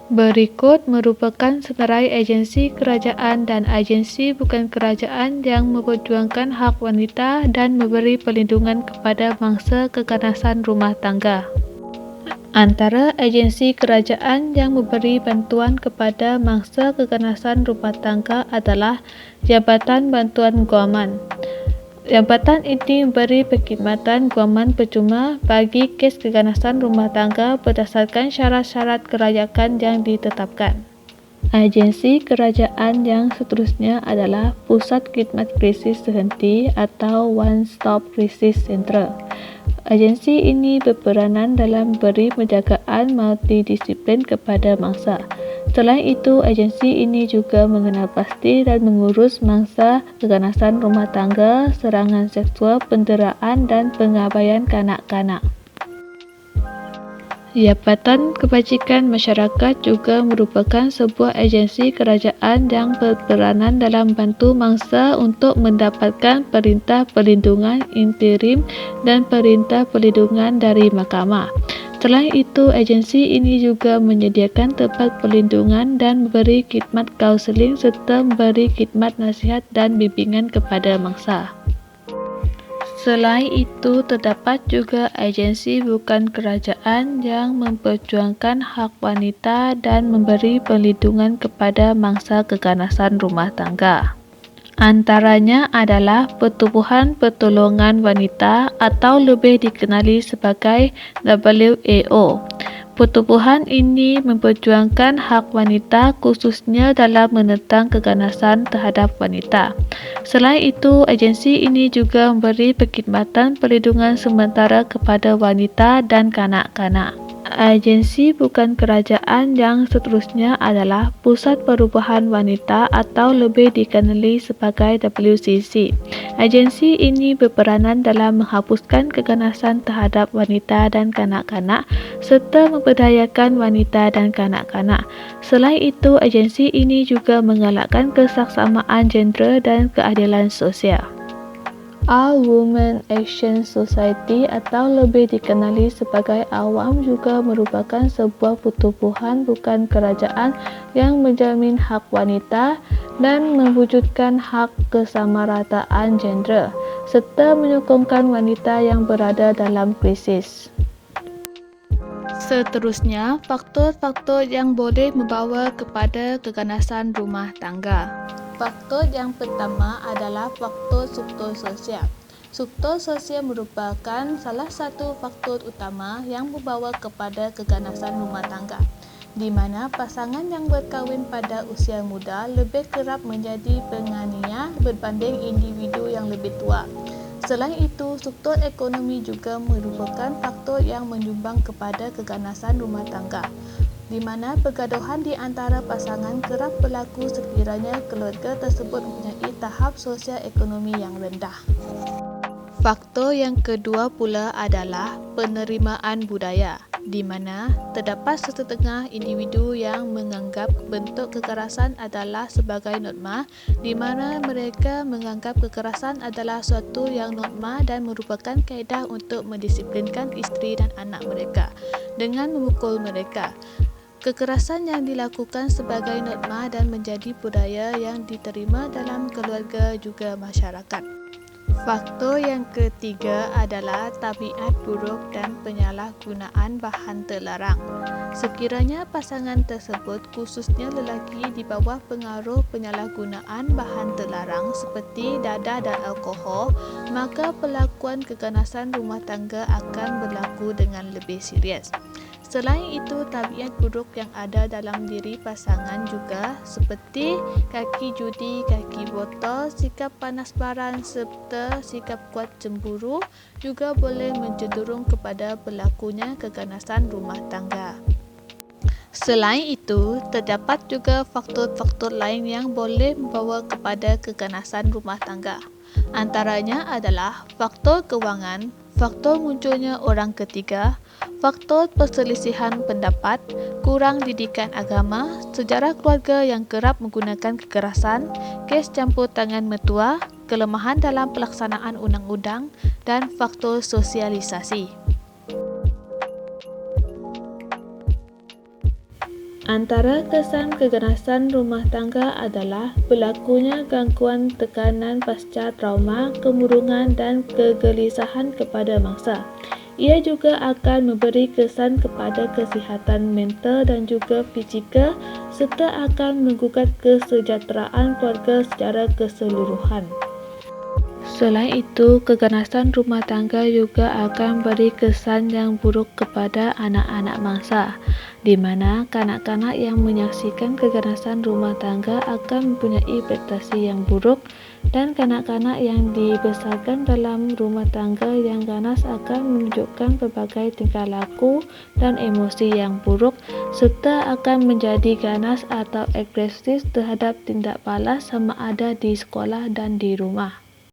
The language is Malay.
Berikut merupakan senarai agensi kerajaan dan agensi bukan kerajaan yang memperjuangkan hak wanita dan memberi perlindungan kepada mangsa keganasan rumah tangga. Antara agensi kerajaan yang memberi bantuan kepada mangsa keganasan rumah tangga adalah Jabatan Bantuan Guaman. Jabatan ini memberi perkhidmatan guaman percuma bagi kes keganasan rumah tangga berdasarkan syarat-syarat kelayakan yang ditetapkan. Agensi kerajaan yang seterusnya adalah Pusat Khidmat Krisis Terhenti atau One Stop Crisis Centre. Agensi ini berperanan dalam beri penjagaan multidisiplin kepada mangsa. Selain itu, agensi ini juga mengenal pasti dan mengurus mangsa keganasan rumah tangga, serangan seksual, penderaan, dan pengabaian kanak-kanak. Jabatan Kebajikan Masyarakat juga merupakan sebuah agensi kerajaan yang berperanan dalam bantu mangsa untuk mendapatkan perintah perlindungan interim dan perintah perlindungan dari mahkamah. Selain itu, agensi ini juga menyediakan tempat perlindungan dan memberi khidmat kaunseling serta memberi khidmat nasihat dan bimbingan kepada mangsa. Selain itu, terdapat juga agensi bukan kerajaan yang memperjuangkan hak wanita dan memberi perlindungan kepada mangsa keganasan rumah tangga. Antaranya adalah Pertubuhan Pertolongan Wanita atau lebih dikenali sebagai WAO. Pertubuhan ini memperjuangkan hak wanita khususnya dalam menentang keganasan terhadap wanita. Selain itu, agensi ini juga memberi perkhidmatan perlindungan sementara kepada wanita dan kanak-kanak. Agensi bukan kerajaan yang seterusnya adalah Pusat Perubahan Wanita atau lebih dikenali sebagai WCC. Agensi ini berperanan dalam menghapuskan keganasan terhadap wanita dan kanak-kanak serta memberdayakan wanita dan kanak-kanak. Selain itu, agensi ini juga menggalakkan kesaksamaan gender dan keadilan sosial. All Women Action Society atau lebih dikenali sebagai AWAM juga merupakan sebuah pertubuhan bukan kerajaan yang menjamin hak wanita dan mewujudkan hak kesamarataan gender serta menyokongkan wanita yang berada dalam krisis. Seterusnya, faktor-faktor yang boleh membawa kepada keganasan rumah tangga. Faktor yang pertama adalah faktor struktur sosial. Struktur sosial merupakan salah satu faktor utama yang membawa kepada keganasan rumah tangga, di mana pasangan yang berkahwin pada usia muda lebih kerap menjadi penganiaya berbanding individu yang lebih tua. Selain itu, struktur ekonomi juga merupakan faktor yang menyumbang kepada keganasan rumah tangga, di mana pergaduhan di antara pasangan kerap berlaku sekiranya keluarga tersebut mempunyai tahap sosial ekonomi yang rendah. Faktor yang kedua pula adalah penerimaan budaya, di mana terdapat sesetengah individu yang menganggap bentuk kekerasan adalah sebagai norma, di mana mereka menganggap kekerasan adalah suatu yang norma dan merupakan kaedah untuk mendisiplinkan isteri dan anak mereka dengan memukul mereka. Kekerasan yang dilakukan sebagai norma dan menjadi budaya yang diterima dalam keluarga juga masyarakat. Faktor yang ketiga adalah tabiat buruk dan penyalahgunaan bahan terlarang. Sekiranya pasangan tersebut, khususnya lelaki, di bawah pengaruh penyalahgunaan bahan terlarang seperti dadah dan alkohol, maka perlakuan keganasan rumah tangga akan berlaku dengan lebih serius. Selain itu, tabiat buruk yang ada dalam diri pasangan juga seperti kaki judi, kaki botol, sikap panas baran serta sikap kuat cemburu juga boleh mencenderung kepada berlakunya keganasan rumah tangga. Selain itu, terdapat juga faktor-faktor lain yang boleh membawa kepada keganasan rumah tangga. Antaranya adalah faktor kewangan, faktor munculnya orang ketiga, faktor perselisihan pendapat, kurang didikan agama, sejarah keluarga yang kerap menggunakan kekerasan, kes campur tangan mertua, kelemahan dalam pelaksanaan undang-undang, dan faktor sosialisasi. Antara kesan keganasan rumah tangga adalah berlakunya gangguan tekanan pasca trauma, kemurungan dan kegelisahan kepada mangsa. Ia juga akan memberi kesan kepada kesihatan mental dan juga fizikal serta akan menggugat kesejahteraan keluarga secara keseluruhan. Selain itu, keganasan rumah tangga juga akan beri kesan yang buruk kepada anak-anak mangsa, di mana kanak-kanak yang menyaksikan keganasan rumah tangga akan mempunyai prestasi yang buruk, dan kanak-kanak yang dibesarkan dalam rumah tangga yang ganas akan menunjukkan berbagai tingkah laku dan emosi yang buruk, serta akan menjadi ganas atau agresif terhadap tindak balas sama ada di sekolah dan di rumah.